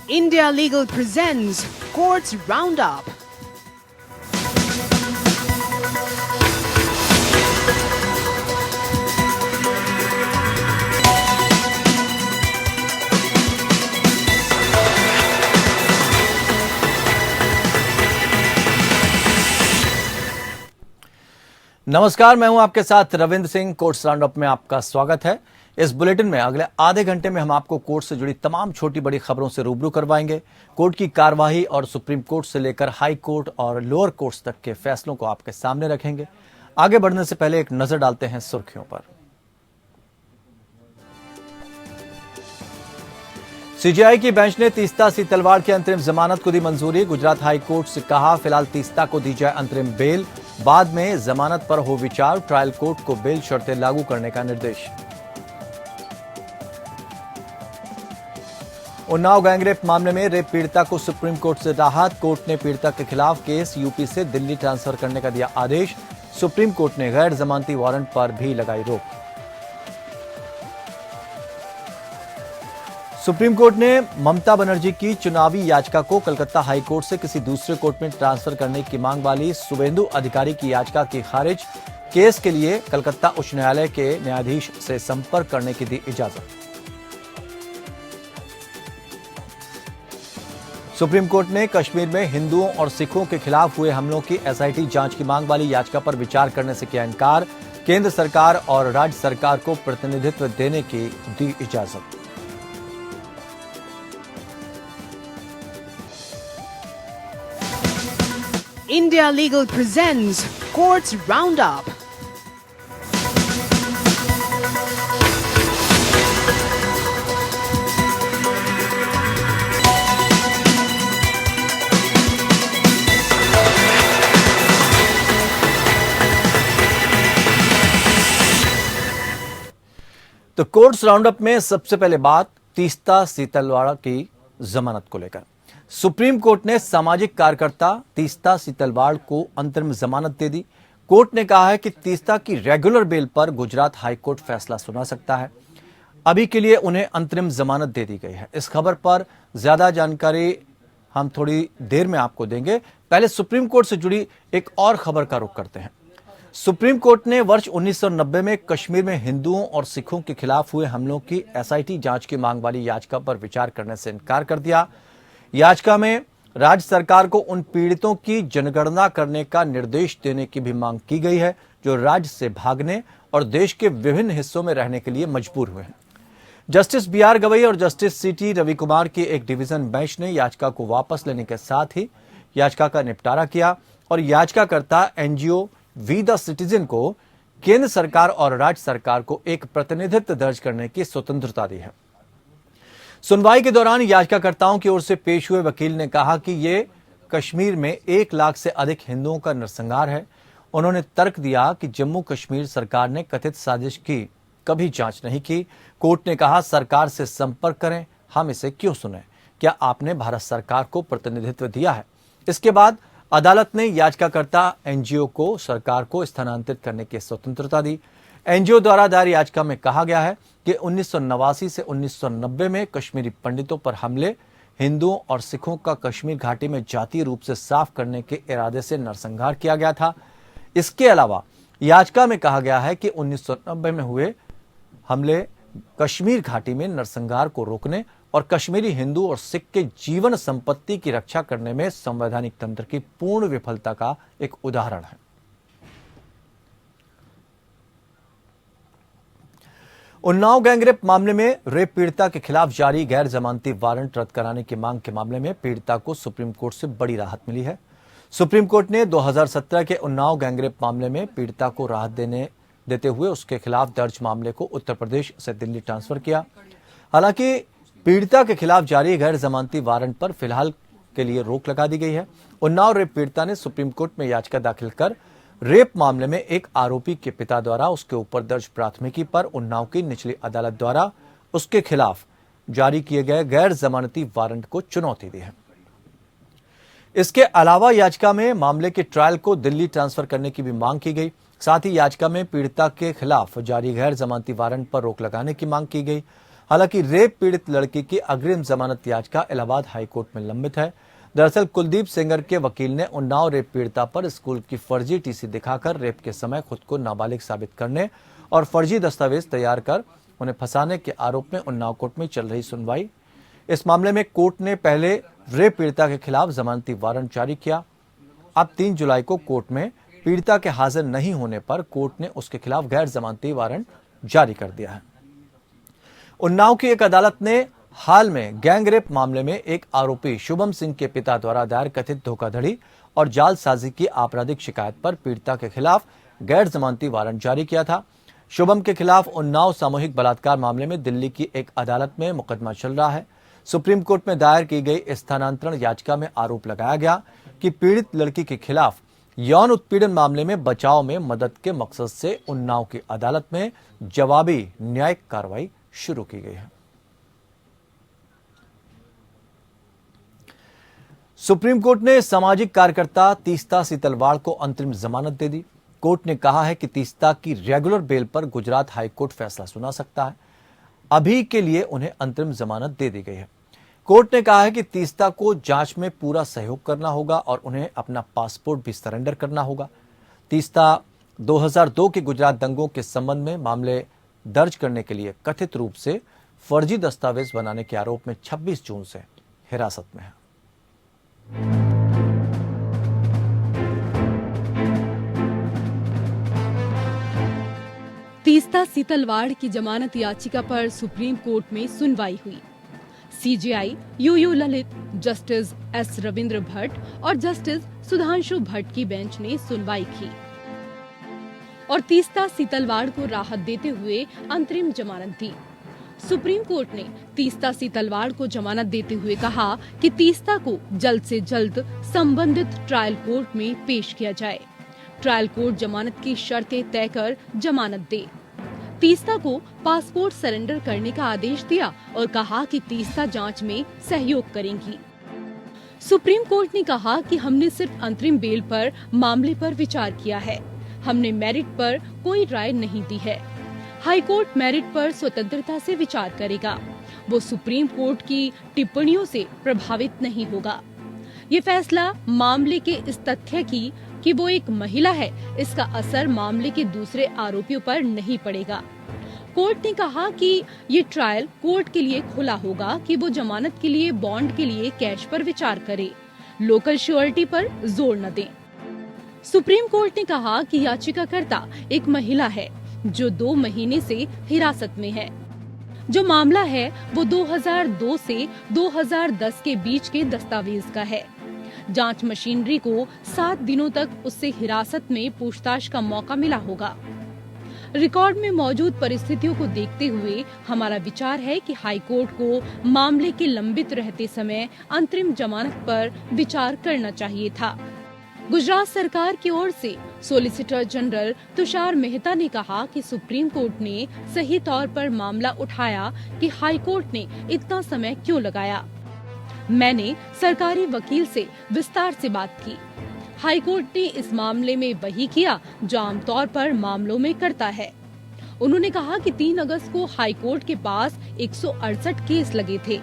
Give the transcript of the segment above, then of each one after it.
India Legal presents Courts Roundup. नमस्कार, मैं हूं आपके साथ रविंद्र सिंह। कोर्ट्स राउंडअप में आपका स्वागत है। इस बुलेटिन में अगले आधे घंटे में हम आपको कोर्ट से जुड़ी तमाम छोटी बड़ी खबरों से रूबरू करवाएंगे। कोर्ट की कार्यवाही और सुप्रीम कोर्ट से लेकर हाई कोर्ट और लोअर कोर्ट्स तक के फैसलों को आपके सामने रखेंगे। आगे बढ़ने से पहले एक नजर डालते हैं सुर्खियों पर। सीजेआई की बेंच ने तीस्ता सीतलवाड़ की अंतरिम जमानत को दी मंजूरी। गुजरात हाई कोर्ट से कहा फिलहाल तीस्ता को दी जाए अंतरिम बेल, बाद में जमानत पर हो विचार। ट्रायल कोर्ट को बेल शर्तें लागू करने का निर्देश। उन्नाव गैंगरेप मामले में रेप पीड़िता को सुप्रीम कोर्ट से राहत। कोर्ट ने पीड़िता के खिलाफ केस यूपी से दिल्ली ट्रांसफर करने का दिया आदेश। सुप्रीम कोर्ट ने गैर जमानती वारंट पर भी लगाई रोक। सुप्रीम कोर्ट ने ममता बनर्जी की चुनावी याचिका को कलकत्ता हाई कोर्ट से किसी दूसरे कोर्ट में ट्रांसफर करने की मांग वाली शुभेंदु अधिकारी की याचिका की खारिज। केस के लिए कलकत्ता उच्च न्यायालय के न्यायाधीश से संपर्क करने की दी इजाजत। सुप्रीम कोर्ट ने कश्मीर में हिंदुओं और सिखों के खिलाफ हुए हमलों की एसआईटी जांच की मांग वाली याचिका पर विचार करने से किया इनकार। केंद्र सरकार और राज्य सरकार को प्रतिनिधित्व देने की दी इजाजत। India Legal presents Courts Roundup. तो कोर्ट्स राउंडअप में सबसे पहले बात तीस्ता सीतलवाड़ा की जमानत को लेकर। सुप्रीम कोर्ट ने सामाजिक कार्यकर्ता तीस्ता सीतलवाड़ को अंतरिम जमानत दे दी। कोर्ट ने कहा है कि तीस्ता की रेगुलर बेल पर गुजरात हाई कोर्ट फैसला सुना सकता है। अभी के लिए उन्हें अंतरिम जमानत दे दी गई है। इस खबर पर ज्यादा जानकारी हम थोड़ी देर में आपको देंगे। पहले सुप्रीम कोर्ट से जुड़ी एक और खबर का रुख करते हैं। सुप्रीम कोर्ट ने वर्ष 1990 में कश्मीर में हिंदुओं और सिखों के खिलाफ हुए हमलों की एसआईटी जांच की मांग वाली याचिका पर विचार करने से इनकार कर दिया। याचिका में राज्य सरकार को उन पीड़ितों की जनगणना करने का निर्देश देने की भी मांग की गई है जो राज्य से भागने और देश के विभिन्न हिस्सों में रहने के लिए मजबूर हुए हैं। जस्टिस बीआर गवई और जस्टिस सीटी रविकुमार की एक डिवीजन बेंच ने याचिका को वापस लेने के साथ ही याचिका का निपटारा किया और याचिकाकर्ता एनजीओ वी द सिटीजन को केंद्र सरकार और राज्य सरकार को एक प्रतिनिधित्व दर्ज करने की स्वतंत्रता दी है। सुनवाई के दौरान याचिकाकर्ताओं की ओर से पेश हुए वकील ने कहा कि ये कश्मीर में 1 लाख से अधिक हिंदुओं का नरसंहार है। उन्होंने तर्क दिया कि जम्मू कश्मीर सरकार ने कथित साजिश की कभी जांच नहीं की। कोर्ट ने कहा सरकार से संपर्क करें, हम इसे क्यों सुने? क्या आपने भारत सरकार को प्रतिनिधित्व दिया है? इसके बाद अदालत ने याचिकाकर्ता एनजीओ को सरकार को स्थानांतरित करने की स्वतंत्रता दी। एनजीओ द्वारा दायर याचिका में कहा गया है कि 1989 से 1990 में कश्मीरी पंडितों पर हमले, हिंदुओं और सिखों का कश्मीर घाटी में जातीय रूप से साफ करने के इरादे से नरसंहार किया गया था। इसके अलावा याचिका में कहा गया है कि 1990 में हुए हमले कश्मीर घाटी में नरसंहार को रोकने और कश्मीरी हिंदू और सिख के जीवन संपत्ति की रक्षा करने में संवैधानिक तंत्र की पूर्ण विफलता का एक उदाहरण है। उन्नाव गैंगरेप मामले में रेप पीड़िता के खिलाफ जारी गैर जमानती वारंट रद्द कराने की मांग के मामले में पीड़िता को सुप्रीम कोर्ट से बड़ी राहत मिली है। सुप्रीम कोर्ट ने 2017 के उन्नाव गैंगरेप मामले में पीड़िता को राहत देते हुए उसके खिलाफ दर्ज मामले को उत्तर प्रदेश से दिल्ली ट्रांसफर किया। हालांकि पीड़िता के खिलाफ जारी गैर जमानती वारंट पर फिलहाल के लिए रोक लगा दी गई है। उन्नाव रेप पीड़िता ने सुप्रीम कोर्ट में याचिका दाखिल कर रेप मामले में एक आरोपी के पिता द्वारा उसके ऊपर दर्ज प्राथमिकी पर उन्नाव की निचली अदालत द्वारा उसके खिलाफ जारी किए गए गैर जमानती वारंट को चुनौती दी है। इसके अलावा याचिका में मामले के ट्रायल को दिल्ली ट्रांसफर करने की भी मांग की गई। साथ ही याचिका में पीड़िता के खिलाफ जारी गैर जमानती वारंट पर रोक लगाने की मांग की गई। हालांकि रेप पीड़ित लड़की की अग्रिम जमानत याचिका इलाहाबाद हाईकोर्ट में लंबित है। दरअसल कुलदीप सेंगर के वकील ने उन्नाव रेप पीड़िता पर स्कूल की फर्जी टीसी दिखाकर रेप के समय खुद को नाबालिग साबित करने और फर्जी दस्तावेज तैयार कर उन्हें फंसाने के आरोप में उन्नाव कोर्ट में चल रही सुनवाई। इस मामले में कोर्ट ने पहले रेप पीड़िता के खिलाफ जमानती वारंट जारी किया। अब 3 जुलाई को कोर्ट में पीड़िता के हाजिर नहीं होने पर कोर्ट ने उसके खिलाफ गैर जमानती वारंट जारी कर दिया है। उन्नाव की एक अदालत ने हाल में गैंगरेप मामले में एक आरोपी शुभम सिंह के पिता द्वारा दायर कथित धोखाधड़ी और जालसाजी की आपराधिक शिकायत पर पीड़िता के खिलाफ गैर जमानती वारंट जारी किया था। शुभम के खिलाफ उन्नाव सामूहिक बलात्कार मामले में दिल्ली की एक अदालत में मुकदमा चल रहा है। सुप्रीम कोर्ट में दायर की गई स्थानांतरण याचिका में आरोप लगाया गया कि पीड़ित लड़की के खिलाफ यौन उत्पीड़न मामले में बचाव में मदद के मकसद से उन्नाव की अदालत में जवाबी न्यायिक कार्रवाई शुरू की गई है। सुप्रीम कोर्ट ने सामाजिक कार्यकर्ता तीस्ता सीतलवाड़ को अंतरिम जमानत दे दी। कोर्ट ने कहा है कि तीस्ता की रेगुलर बेल पर गुजरात हाईकोर्ट फैसला सुना सकता है। अभी के लिए उन्हें अंतरिम जमानत दे दी गई है। कोर्ट ने कहा है कि तीस्ता को जांच में पूरा सहयोग करना होगा और उन्हें अपना पासपोर्ट भी सरेंडर करना होगा। तीस्ता 2002 के गुजरात दंगों के संबंध में मामले दर्ज करने के लिए कथित रूप से फर्जी दस्तावेज बनाने के आरोप में 26 जून से हिरासत में है। तीस्ता सीतलवाड़ की जमानत याचिका पर सुप्रीम कोर्ट में सुनवाई हुई। CJI UU Lalit, justice S Ravindra Bhat और जस्टिस सुधांशु भट्ट की बेंच ने सुनवाई की और तीस्ता सीतलवाड़ को राहत देते हुए अंतरिम जमानत दी। सुप्रीम कोर्ट ने तीस्ता सीतलवाड़ को जमानत देते हुए कहा कि तीस्ता को जल्द से जल्द संबंधित ट्रायल कोर्ट में पेश किया जाए। ट्रायल कोर्ट जमानत की शर्तें तय कर जमानत दे। तीस्ता को पासपोर्ट सरेंडर करने का आदेश दिया और कहा कि तीस्ता जांच में सहयोग करेंगी। सुप्रीम कोर्ट ने कहा कि हमने सिर्फ अंतरिम बेल पर मामले पर विचार किया है, हमने मेरिट पर कोई राय नहीं दी है। हाईकोर्ट मेरिट पर स्वतंत्रता से विचार करेगा, वो सुप्रीम कोर्ट की टिप्पणियों से प्रभावित नहीं होगा। ये फैसला मामले के इस तथ्य कि वो एक महिला है, इसका असर मामले के दूसरे आरोपियों पर नहीं पड़ेगा। कोर्ट ने कहा कि ये ट्रायल कोर्ट के लिए खुला होगा कि वो जमानत के लिए बॉन्ड के लिए कैश पर विचार करे, लोकल श्योरिटी पर जोर न दें। सुप्रीम कोर्ट ने कहा कि याचिकाकर्ता एक महिला है जो 2 महीने से हिरासत में है। जो मामला है वो 2002 से 2010 के बीच के दस्तावेज का है। जांच मशीनरी को 7 दिनों तक उससे हिरासत में पूछताछ का मौका मिला होगा। रिकॉर्ड में मौजूद परिस्थितियों को देखते हुए हमारा विचार है कि हाईकोर्ट को मामले के लंबित रहते समय अंतरिम जमानत पर विचार करना चाहिए था। गुजरात सरकार की ओर से सॉलिसिटर जनरल तुषार मेहता ने कहा कि सुप्रीम कोर्ट ने सही तौर पर मामला उठाया कि हाईकोर्ट ने इतना समय क्यों लगाया। मैंने सरकारी वकील से विस्तार से बात की। हाईकोर्ट ने इस मामले में वही किया जो आमतौर पर मामलों में करता है। उन्होंने कहा कि 3 अगस्त को हाईकोर्ट के पास 168 केस लगे थे।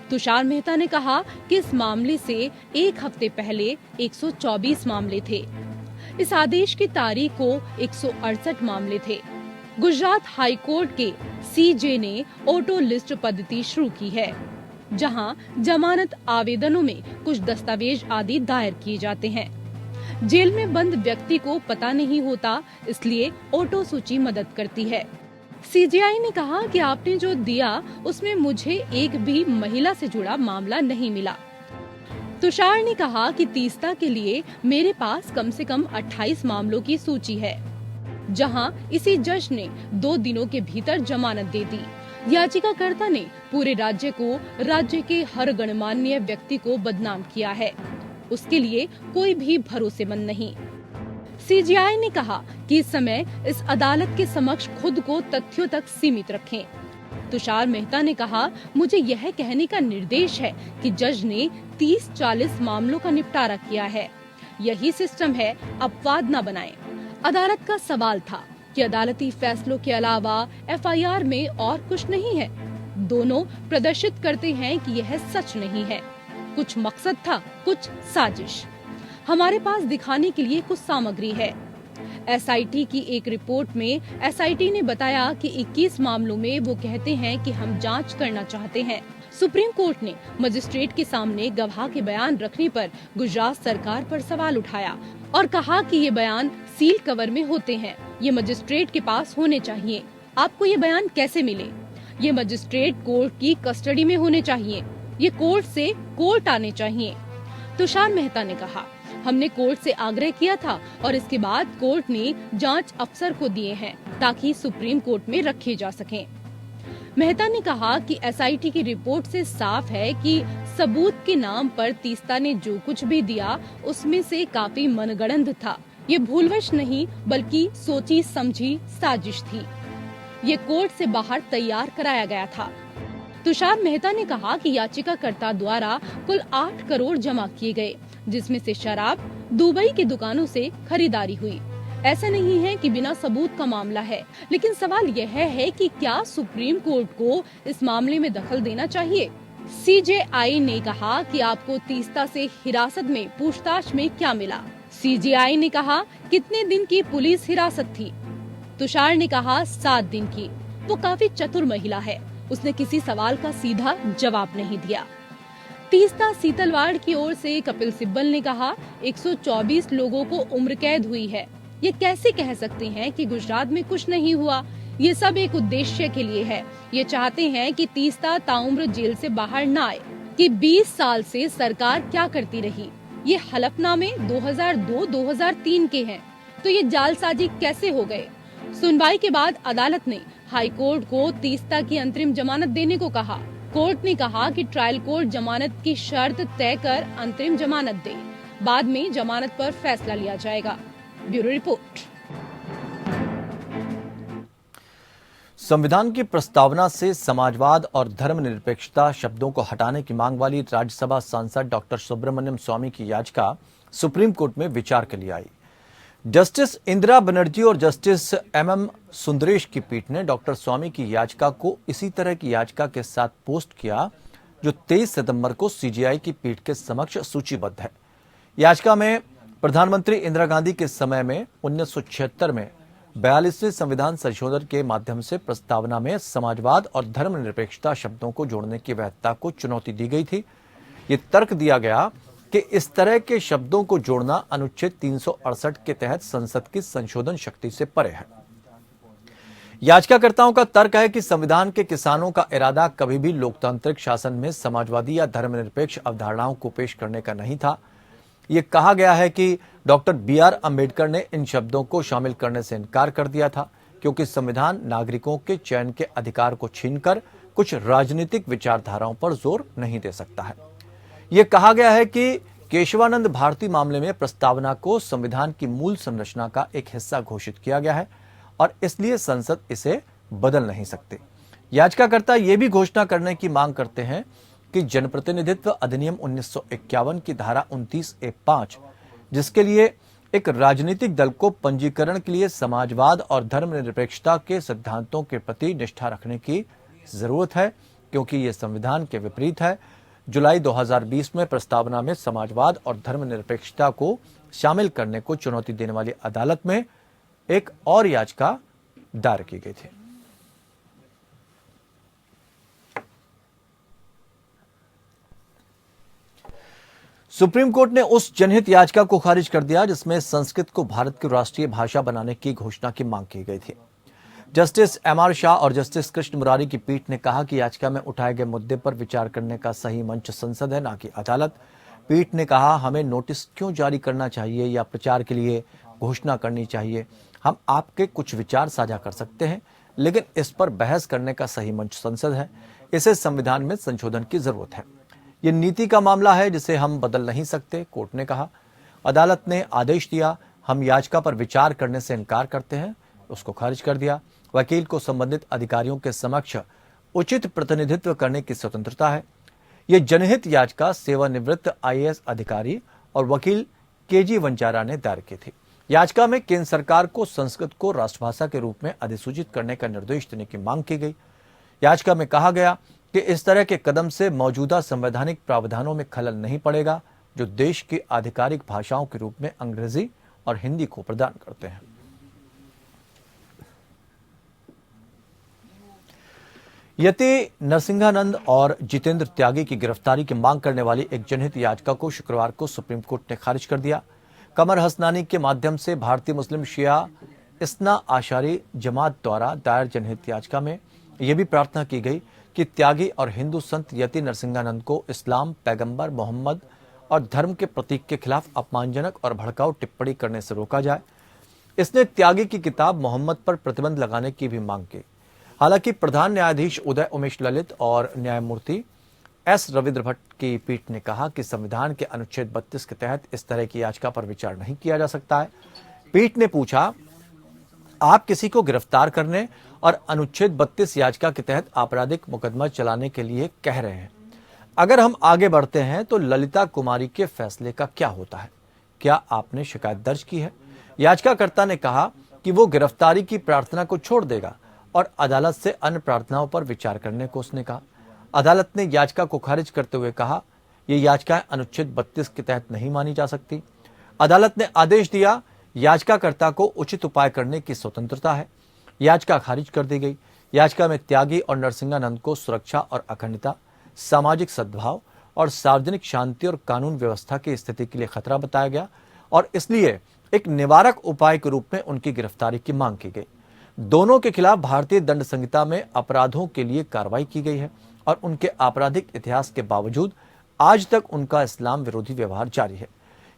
तुषार मेहता ने कहा कि इस मामले से 1 हफ्ते पहले 124 मामले थे। इस आदेश की तारीख को 168 मामले थे। गुजरात हाईकोर्ट के सीजे ने ऑटो लिस्ट पद्धति शुरू की है, जहां जमानत आवेदनों में कुछ दस्तावेज आदि दायर किए जाते हैं। जेल में बंद व्यक्ति को पता नहीं होता, इसलिए ऑटो सूची मदद करती है। सीजेआई ने कहा कि आपने जो दिया उसमें मुझे एक भी महिला से जुड़ा मामला नहीं मिला। तुषार ने कहा कि तीस्ता के लिए मेरे पास कम से कम 28 मामलों की सूची है, जहां इसी जज ने 2 दिनों के भीतर जमानत दे दी। याचिकाकर्ता ने पूरे राज्य को, राज्य के हर गणमान्य व्यक्ति को बदनाम किया है, उसके लिए कोई भी भरोसेमंद नहीं। सीजेआई ने कहा कि इस समय इस अदालत के समक्ष खुद को तथ्यों तक सीमित रखें। तुषार मेहता ने कहा, मुझे यह कहने का निर्देश है कि जज ने 30-40 मामलों का निपटारा किया है। यही सिस्टम है, अपवाद न बनाएं। अदालत का सवाल था कि अदालती फैसलों के अलावा एफआईआर में और कुछ नहीं है। दोनों प्रदर्शित करते हैं कि यह सच नहीं है। कुछ मकसद था, कुछ साजिश। हमारे पास दिखाने के लिए कुछ सामग्री है। एसआईटी की एक रिपोर्ट में एसआईटी ने बताया कि 21 मामलों में वो कहते हैं कि हम जांच करना चाहते हैं। सुप्रीम कोर्ट ने मजिस्ट्रेट के सामने गवाह के बयान रखने पर गुजरात सरकार पर सवाल उठाया और कहा कि ये बयान सील कवर में होते हैं, ये मजिस्ट्रेट के पास होने चाहिए। आपको ये बयान कैसे मिले? ये मजिस्ट्रेट कोर्ट की कस्टडी में होने चाहिए, ये कोर्ट से कोर्ट आने चाहिए। तुषार मेहता ने कहा, हमने कोर्ट से आग्रह किया था और इसके बाद कोर्ट ने जांच अफसर को दिए हैं ताकि सुप्रीम कोर्ट में रखे जा सकें। मेहता ने कहा कि एसआईटी की रिपोर्ट से साफ है कि सबूत के नाम पर तीस्ता ने जो कुछ भी दिया उसमें से काफी मनगढ़ंत था। ये भूलवश नहीं बल्कि सोची समझी साजिश थी। ये कोर्ट से बाहर तैयार कराया गया था। तुषार मेहता ने कहा कि याचिकाकर्ता द्वारा कुल 8 करोड़ जमा किए गए, जिसमें से शराब दुबई की दुकानों से खरीदारी हुई। ऐसा नहीं है कि बिना सबूत का मामला है, लेकिन सवाल यह है कि क्या सुप्रीम कोर्ट को इस मामले में दखल देना चाहिए? सीजेआई ने कहा कि आपको तीस्ता से हिरासत में पूछताछ में क्या मिला? सीजेआई ने कहा कितने दिन की पुलिस हिरासत थी? तुषार ने कहा 7 दिन की। वो काफी चतुर महिला है, उसने किसी सवाल का सीधा जवाब नहीं दिया। तीस्ता सीतलवाड़ की ओर से कपिल सिब्बल ने कहा 124 लोगों को उम्र कैद हुई है। ये कैसे कह सकते हैं कि गुजरात में कुछ नहीं हुआ? ये सब एक उद्देश्य के लिए है। ये चाहते हैं कि तीस्ता ताउम्र जेल से बाहर न आए। कि 20 साल से सरकार क्या करती रही? ये हलफनामे 2002-2003 के हैं, तो ये जालसाजी कैसे हो गए? सुनवाई के बाद अदालत ने हाई कोर्ट को तीस्ता की अंतरिम जमानत देने को कहा। कोर्ट ने कहा कि ट्रायल कोर्ट जमानत की शर्त तय कर अंतरिम जमानत दे, बाद में जमानत पर फैसला लिया जाएगा। Bureau report. संविधान की प्रस्तावना से समाजवाद और धर्मनिरपेक्षता शब्दों को हटाने की मांग वाली राज्यसभा सांसद डॉक्टर सुब्रमण्यम स्वामी की याचिका सुप्रीम कोर्ट में विचार के लिए आई। जस्टिस इंदिरा बनर्जी और जस्टिस एमएम सुंदरेश की पीठ ने डॉक्टर स्वामी की याचिका को इसी तरह की याचिका के साथ पोस्ट किया जो 23 सितंबर को सीजेआई की पीठ के समक्ष सूचीबद्ध है। याचिका में प्रधानमंत्री इंदिरा गांधी के समय में 1976 में 42वें संविधान संशोधन के माध्यम से प्रस्तावना में समाजवाद और धर्मनिरपेक्षता शब्दों को जोड़ने की वैधता को चुनौती दी गई थी। ये तर्क दिया गया कि इस तरह के शब्दों को जोड़ना अनुच्छेद 368 के तहत संसद की संशोधन शक्ति से परे है। याचिकाकर्ताओं का तर्क है कि संविधान के किसानों का इरादा कभी भी लोकतांत्रिक शासन में समाजवादी या धर्मनिरपेक्ष अवधारणाओं को पेश करने का नहीं था। यह कहा गया है कि डॉक्टर बीआर अंबेडकर ने इन शब्दों को शामिल करने से इनकार कर दिया था क्योंकि संविधान नागरिकों के चयन के अधिकार को छीनकर कुछ राजनीतिक विचारधाराओं पर जोर नहीं दे सकता है। यह कहा गया है कि केशवानंद भारती मामले में प्रस्तावना को संविधान की मूल संरचना का एक हिस्सा घोषित किया गया है और इसलिए संसद इसे बदल नहीं सकते। याचिकाकर्ता ये भी घोषणा करने की मांग करते हैं कि जनप्रतिनिधित्व अधिनियम 1951 की धारा 29(a)(5) जिसके लिए एक राजनीतिक दल को पंजीकरण के लिए समाजवाद और धर्मनिरपेक्षता के सिद्धांतों के प्रति निष्ठा रखने की जरूरत है क्योंकि ये संविधान के विपरीत है। जुलाई 2020 में प्रस्तावना में समाजवाद और धर्मनिरपेक्षता को शामिल करने को चुनौती देने वाली अदालत में एक और याचिका दायर की गई थी। सुप्रीम कोर्ट ने उस जनहित याचिका को खारिज कर दिया जिसमें संस्कृत को भारत की राष्ट्रीय भाषा बनाने की घोषणा की मांग की गई थी। जस्टिस एमआर शाह और जस्टिस कृष्ण मुरारी की पीठ ने कहा कि याचिका में उठाए गए मुद्दे पर विचार करने का सही मंच संसद है, न कि अदालत। पीठ ने कहा, हमें नोटिस क्यों जारी करना चाहिए या प्रचार के लिए घोषणा करनी चाहिए? हम आपके कुछ विचार साझा कर सकते हैं, लेकिन इस पर बहस करने का सही मंच संसद है। इसे संविधान में संशोधन की जरूरत है। ये नीति का मामला है जिसे हम बदल नहीं सकते, कोर्ट ने कहा। अदालत ने आदेश दिया, हम याचिका पर विचार करने से इनकार करते हैं, उसको खारिज कर दिया। वकील को संबंधित अधिकारियों के समक्ष उचित प्रतिनिधित्व करने की स्वतंत्रता है। यह जनहित याचिका सेवानिवृत्त आईएएस अधिकारी और वकील केजी वंजारा ने दायर की थी। याचिका में केंद्र सरकार को संस्कृत को राष्ट्रभाषा के रूप में अधिसूचित करने का निर्देश देने की मांग की गई। याचिका में कहा गया कि इस तरह के कदम से मौजूदा संवैधानिक प्रावधानों में खलल नहीं पड़ेगा जो देश की आधिकारिक भाषाओं के रूप में अंग्रेजी और हिंदी को प्रदान करते हैं। यति नरसिंहानंद और जितेंद्र त्यागी की गिरफ्तारी की मांग करने वाली एक जनहित याचिका को शुक्रवार को सुप्रीम कोर्ट ने खारिज कर दिया। कमर हसनानी के माध्यम से भारतीय मुस्लिम शिया इस्ना आशारी जमात द्वारा दायर जनहित याचिका में यह भी प्रार्थना की गई कि त्यागी और हिंदू संत यति नरसिंहानंद को इस्लाम, पैगंबर मोहम्मद और धर्म के प्रतीक के खिलाफ अपमानजनक और भड़काऊ टिप्पणी करने से रोका जाए। इसने त्यागी की किताब मोहम्मद पर प्रतिबंध लगाने की भी मांग की। हालांकि प्रधान न्यायाधीश उदय उमेश ललित और न्यायमूर्ति एस रविंद्र भट्ट की पीठ ने कहा कि संविधान के अनुच्छेद 32 के तहत इस तरह की याचिका पर विचार नहीं किया जा सकता है। पीठ ने पूछा, आप किसी को गिरफ्तार करने और अनुच्छेद 32 याचिका के तहत आपराधिक मुकदमा चलाने के लिए कह रहे हैं। अगर हम आगे बढ़ते हैं तो ललिता कुमारी के फैसले का क्या होता है? क्या आपने शिकायत दर्ज की है? याचिकाकर्ता ने कहा कि वो गिरफ्तारी की प्रार्थना को छोड़ देगा और अदालत से अन्य प्रार्थनाओं पर विचार करने को उसने कहा। अदालत ने याचिका को खारिज करते हुए कहा, ये याचिकाएं अनुच्छेद 32 के तहत नहीं मानी जा सकती। अदालत ने आदेश दिया, याचिकाकर्ता को उचित उपाय करने की स्वतंत्रता है। याचिका खारिज कर दी गई। याचिका में त्यागी और नरसिंहानंद को सुरक्षा और अखंडता, सामाजिक सद्भाव और सार्वजनिक शांति और कानून व्यवस्था की स्थिति के लिए खतरा बताया गया और इसलिए एक निवारक उपाय के रूप में उनकी गिरफ्तारी की मांग की गई। दोनों के खिलाफ भारतीय दंड संहिता में अपराधों के लिए कार्रवाई की गई है और उनके आपराधिक इतिहास के बावजूद आज तक उनका इस्लाम विरोधी व्यवहार जारी है।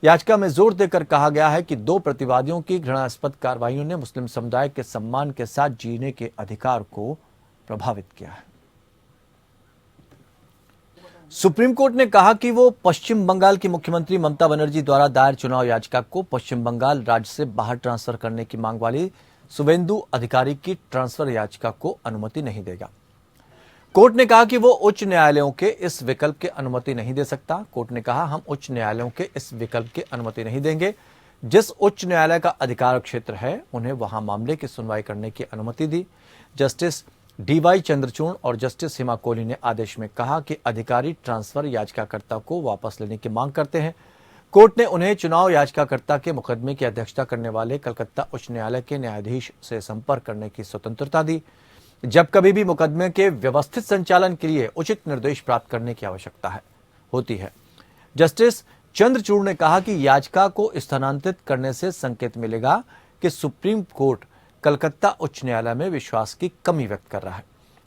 याचिका में जोर देकर कहा गया है कि दो प्रतिवादियों की घृणास्पद कार्रवाइयों ने मुस्लिम समुदाय के सम्मान के साथ जीने के अधिकार को प्रभावित किया है। सुप्रीम कोर्ट ने कहा कि वो पश्चिम बंगाल की मुख्यमंत्री ममता बनर्जी द्वारा दायर चुनाव याचिका को पश्चिम बंगाल राज्य से बाहर ट्रांसफर करने की मांग वाली शुवेंदु अधिकारी की ट्रांसफर याचिका को अनुमति नहीं देगा। कोर्ट ने कहा कि वो उच्च न्यायालयों के इस विकल्प की अनुमति नहीं दे सकता। कोर्ट ने कहा, हम उच्च न्यायालयों के इस विकल्प की अनुमति नहीं देंगे। जिस उच्च न्यायालय का अधिकार क्षेत्र है उन्हें वहां मामले की सुनवाई करने की अनुमति दी। जस्टिस डीवाई चंद्रचूड़ और जस्टिस हिमा कोहली ने आदेश में कहा कि अधिकारी ट्रांसफर याचिकाकर्ता को वापस लेने की मांग करते हैं। कोर्ट ने उन्हें चुनाव याचिकाकर्ता के मुकदमे की अध्यक्षता करने वाले कलकत्ता उच्च न्यायालय के न्यायाधीश से संपर्क करने की स्वतंत्रता दी। जब कभी भी मुकदमे के व्यवस्थित संचालन के लिए उचित निर्देश प्राप्त करने की आवश्यकता होती है। जस्टिस चंद्रचूड़ ने कहा कि याचिका को स्थानांतरित करने से संकेत मिलेगा कि सुप्रीम कोर्ट कलकत्ता उच्च न्यायालय में विश्वास की कमी व्यक्त कर रहा है।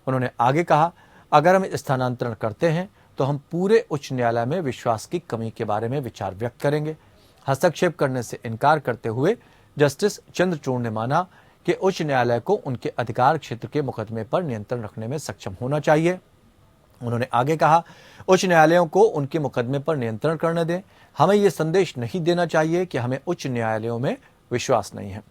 उन्होंने आगे कहा, अगर हम स्थानांतरण करते हैं तो हम पूरे उच्च न्यायालय में विश्वास की कमी के बारे में विचार व्यक्त करेंगे। हस्तक्षेप करने से इनकार करते हुए जस्टिस चंद्रचूड़ ने माना कि उच्च न्यायालय को उनके अधिकार क्षेत्र के मुकदमे पर नियंत्रण रखने में सक्षम होना चाहिए। उन्होंने आगे कहा, उच्च न्यायालयों को उनके मुकदमे पर नियंत्रण करने दें। हमें यह संदेश नहीं देना चाहिए कि हमें उच्च न्यायालयों में विश्वास नहीं है।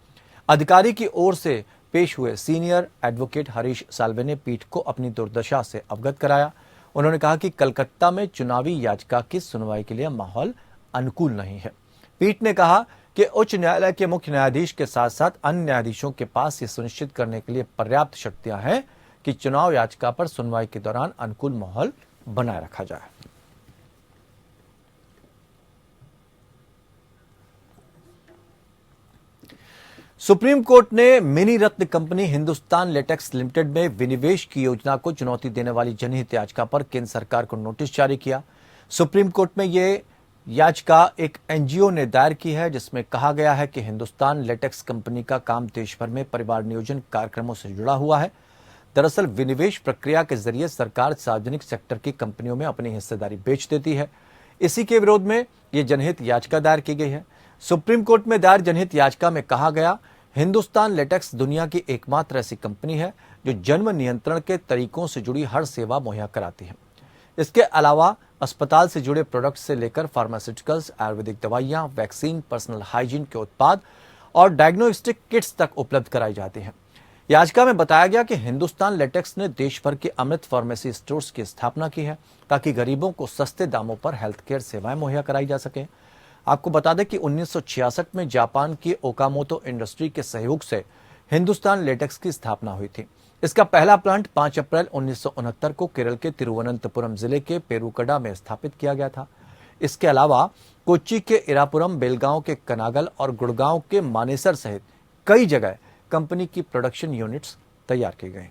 अधिकारी की ओर से पेश हुए सीनियर एडवोकेट हरीश साल्वे ने पीठ को अपनी दुर्दशा से अवगत कराया। उन्होंने कहा कि कलकत्ता में चुनावी याचिका की सुनवाई के लिए माहौल अनुकूल नहीं है। पीठ ने कहा कि उच्च न्यायालय के मुख्य न्यायाधीश के साथ साथ अन्य न्यायाधीशों के पास ये सुनिश्चित करने के लिए पर्याप्त शक्तियां हैं कि चुनाव याचिका पर सुनवाई के दौरान अनुकूल माहौल बनाए रखा जाए। सुप्रीम कोर्ट ने मिनी रत्न कंपनी हिंदुस्तान लेटेक्स लिमिटेड में विनिवेश की योजना को चुनौती देने वाली जनहित याचिका पर केंद्र सरकार को नोटिस जारी किया। सुप्रीम कोर्ट में यह याचिका एक एनजीओ ने दायर की है, जिसमें कहा गया है कि हिंदुस्तान लेटेक्स कंपनी का काम देश भर में परिवार नियोजन कार्यक्रमों से जुड़ा हुआ है। दरअसल विनिवेश प्रक्रिया के जरिए सरकार सार्वजनिक सेक्टर की कंपनियों में अपनी हिस्सेदारी बेच देती है। इसी के विरोध में यह जनहित याचिका दायर की गई है। सुप्रीम कोर्ट में दायर जनहित याचिका में कहा गया, हिंदुस्तान लेटेक्स दुनिया की एकमात्र ऐसी कंपनी है जो जन्म नियंत्रण के तरीकों से जुड़ी हर सेवा मुहैया कराती है। इसके अलावा अस्पताल से जुड़े प्रोडक्ट से लेकर फार्मास्यूटिकल्स, आयुर्वेदिक दवाइयां, वैक्सीन, पर्सनल हाइजीन के उत्पाद और डायग्नोस्टिक किट्स तक उपलब्ध कराई जाती हैं। याचिका में बताया गया कि हिंदुस्तान लेटेक्स ने देश भर के अमृत फार्मेसी स्टोर्स की स्थापना की है ताकि गरीबों को सस्ते दामों पर हेल्थ केयर सेवाएं मुहैया कराई जा सके। आपको बता दें कि 1966 में जापान की ओकामोतो इंडस्ट्री के सहयोग से हिंदुस्तान लेटेक्स की स्थापना हुई थी। इसका पहला प्लांट 5 अप्रैल 1969 को केरल के तिरुवनंतपुरम जिले के पेरुकड़ा में स्थापित किया गया था। इसके अलावा कोच्चि के इरापुरम, बेलगांव के कनागल और गुड़गांव के मानेसर सहित कई जगह कंपनी की प्रोडक्शन यूनिट्स तैयार की गई।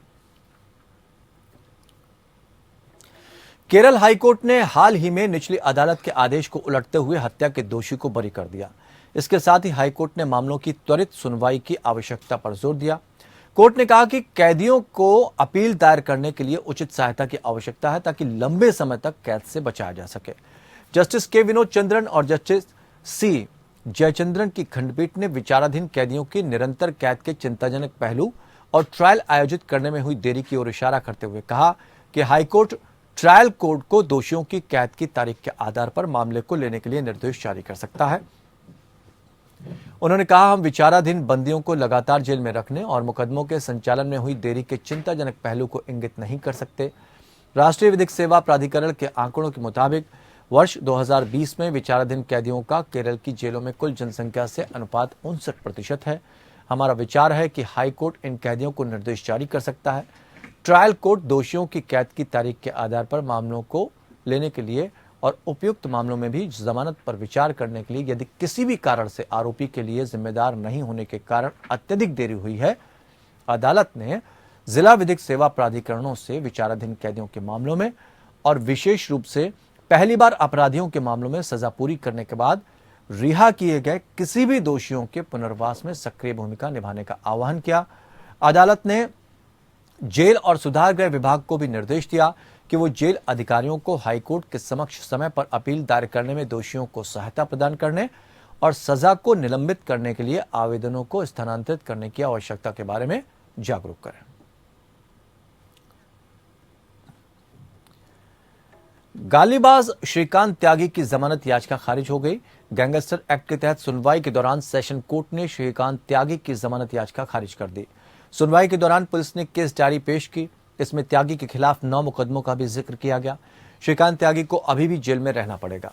केरल हाईकोर्ट ने हाल ही में निचली अदालत के आदेश को उलटते हुए हत्या के दोषी को बरी कर दिया। इसके साथ ही हाईकोर्ट ने मामलों की त्वरित सुनवाई की आवश्यकता पर जोर दिया। कोर्ट ने कहा कि कैदियों को अपील दायर करने के लिए उचित सहायता की आवश्यकता है ताकि लंबे समय तक कैद से बचाया जा सके। जस्टिस के विनोद चंद्रन और जस्टिस सी जयचंद्रन की खंडपीठ ने विचाराधीन कैदियों की निरंतर कैद के चिंताजनक पहलू और ट्रायल आयोजित करने में हुई देरी की ओर इशारा करते हुए कहा कि हाईकोर्ट ट्रायल कोर्ट को दोषियों की कैद की तारीख के आधार पर मामले को लेने के लिए निर्देश जारी कर सकता है। उन्होंने कहा, हम विचाराधीन बंदियों को लगातार जेल में रखने और मुकदमों के संचालन में हुई देरी के चिंताजनक पहलू को इंगित नहीं कर सकते। राष्ट्रीय विधिक सेवा प्राधिकरण के आंकड़ों के मुताबिक वर्ष 2020 में विचाराधीन कैदियों का केरल की जेलों में कुल जनसंख्या से अनुपात 59% है। हमारा विचार है कि हाईकोर्ट इन कैदियों को निर्देश जारी कर सकता है। ट्रायल कोर्ट दोषियों की कैद की तारीख के आधार पर मामलों को लेने के लिए और उपयुक्त मामलों में भी जमानत पर विचार करने के लिए यदि किसी भी कारण से आरोपी के लिए जिम्मेदार नहीं होने के कारण अत्यधिक देरी हुई है, अदालत ने जिला विधिक सेवा प्राधिकरणों से विचाराधीन कैदियों के मामलों में और विशेष रूप से पहली बार अपराधियों के मामलों में सजा पूरी करने के बाद रिहा किए गए किसी भी दोषियों के पुनर्वास में सक्रिय भूमिका निभाने का आह्वान किया। अदालत ने जेल और सुधार गृह विभाग को भी निर्देश दिया कि वो जेल अधिकारियों को हाईकोर्ट के समक्ष समय पर अपील दायर करने में दोषियों को सहायता प्रदान करने और सजा को निलंबित करने के लिए आवेदनों को स्थानांतरित करने की आवश्यकता के बारे में जागरूक करें। गालीबाज श्रीकांत त्यागी की जमानत याचिका खारिज हो गई। गैंगस्टर एक्ट के तहत सुनवाई के दौरान सेशन कोर्ट ने श्रीकांत त्यागी की जमानत याचिका खारिज कर दी। सुनवाई के दौरान पुलिस ने केस डायरी पेश की। इसमें त्यागी के खिलाफ 9 मुकदमों का भी जिक्र किया गया। श्रीकांत त्यागी को अभी भी जेल में रहना पड़ेगा।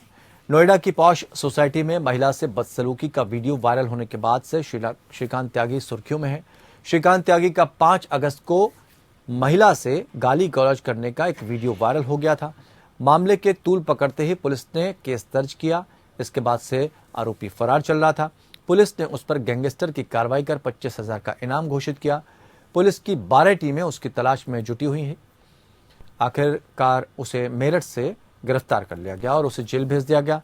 नोएडा की पॉश सोसाइटी में महिला से बदसलूकी का वीडियो वायरल होने के बाद से श्रीकांत त्यागी सुर्खियों में है। श्रीकांत त्यागी का 5 अगस्त को महिला से गाली गलौज करने का एक वीडियो वायरल हो गया था। मामले के तूल पकड़ते ही पुलिस ने केस दर्ज किया। इसके बाद से आरोपी फरार चल रहा था। पुलिस ने उस पर गैंगस्टर की कार्रवाई कर 25,000 का इनाम घोषित किया। पुलिस की 12 टीमें उसकी तलाश में जुटी हुई हैं। आखिरकार उसे मेरठ से गिरफ्तार कर लिया गया और उसे जेल भेज दिया गया।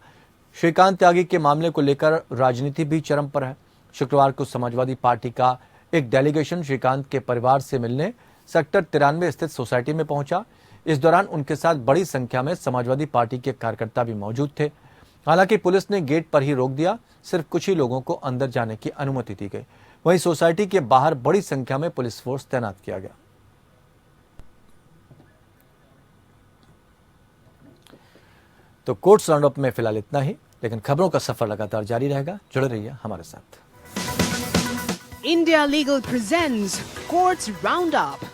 श्रीकांत त्यागी के मामले को लेकर राजनीति भी चरम पर है। शुक्रवार को समाजवादी पार्टी का एक डेलीगेशन श्रीकांत के परिवार से मिलने सेक्टर 93 स्थित सोसाइटी में पहुंचा। इस दौरान उनके साथ बड़ी संख्या में समाजवादी पार्टी के कार्यकर्ता भी मौजूद थे। हालांकि पुलिस ने गेट पर ही रोक दिया। सिर्फ कुछ ही लोगों को अंदर जाने की अनुमति दी गई। वहीं सोसाइटी के बाहर बड़ी संख्या में पुलिस फोर्स तैनात किया गया। तो कोर्ट्स राउंड अप में फिलहाल इतना ही, लेकिन खबरों का सफर लगातार जारी रहेगा। जुड़े रहिए हमारे साथ। India Legal presents Courts Roundup.